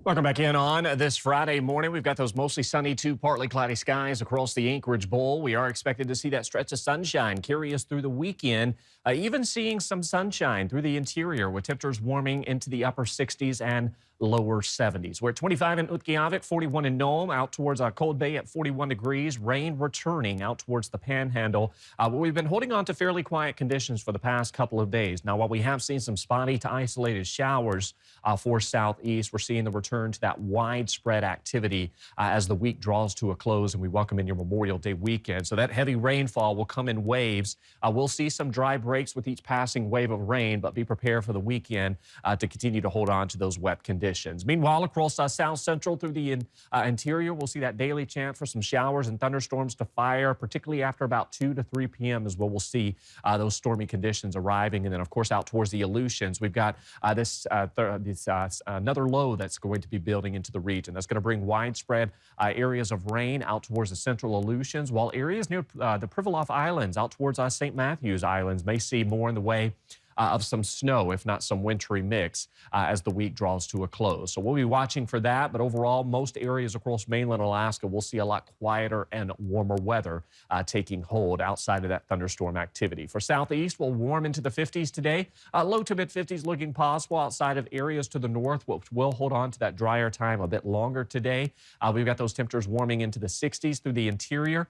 Welcome back in on this Friday morning. We've got those mostly sunny to partly cloudy skies across the Anchorage Bowl. We are expected to see that stretch of sunshine carry us through the weekend, even seeing some sunshine through the interior with temperatures warming into the upper 60s and lower 70s. We're at 25 in Utqiagvik, 41 in Nome, out towards Cold Bay at 41 degrees. Rain returning out towards the Panhandle. But we've been holding on to fairly quiet conditions for the past couple of days. Now, while we have seen some spotty to isolated showers for southeast, we're seeing the return to that widespread activity as the week draws to a close and we welcome in your Memorial Day weekend. So that heavy rainfall will come in waves. We'll see some dry breaks with each passing wave of rain, but be prepared for the weekend to continue to hold on to those wet conditions. Meanwhile, across south central through the interior, we'll see that daily chance for some showers and thunderstorms to fire, particularly after about 2 to 3 p.m. is where we'll see those stormy conditions arriving. And then, of course, out towards the Aleutians, we've got another low that's going to be building into the region. That's going to bring widespread areas of rain out towards the central Aleutians, while areas near the Pribilof Islands out towards St. Matthews Islands may see more in the way of some snow, if not some wintry mix, as the week draws to a close. So we'll be watching for that. But overall, most areas across mainland Alaska will see a lot quieter and warmer weather taking hold outside of that thunderstorm activity. For southeast, we'll warm into the 50s today. Low to mid 50s looking possible outside of areas to the north, which will hold on to that drier time a bit longer today. We've got those temperatures warming into the 60s through the interior.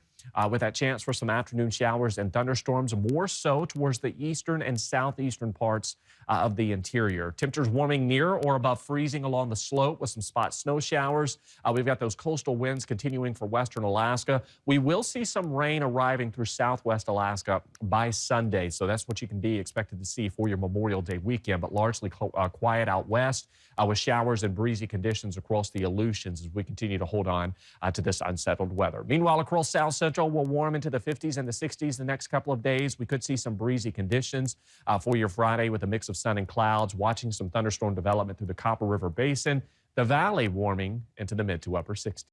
With that chance for some afternoon showers and thunderstorms, more so towards the eastern and southeastern parts of the interior. Temperatures warming near or above freezing along the slope with some spot snow showers. We've got those coastal winds continuing for western Alaska. We will see some rain arriving through southwest Alaska by Sunday, so that's what you can be expected to see for your Memorial Day weekend, but largely quiet out west with showers and breezy conditions across the Aleutians as we continue to hold on to this unsettled weather. Meanwhile, across south central, we'll warm into the 50s and the 60s the next couple of days. We could see some breezy conditions for your Friday with a mix of sun and clouds, watching some thunderstorm development through the Copper River Basin. The valley warming into the mid to upper 60s.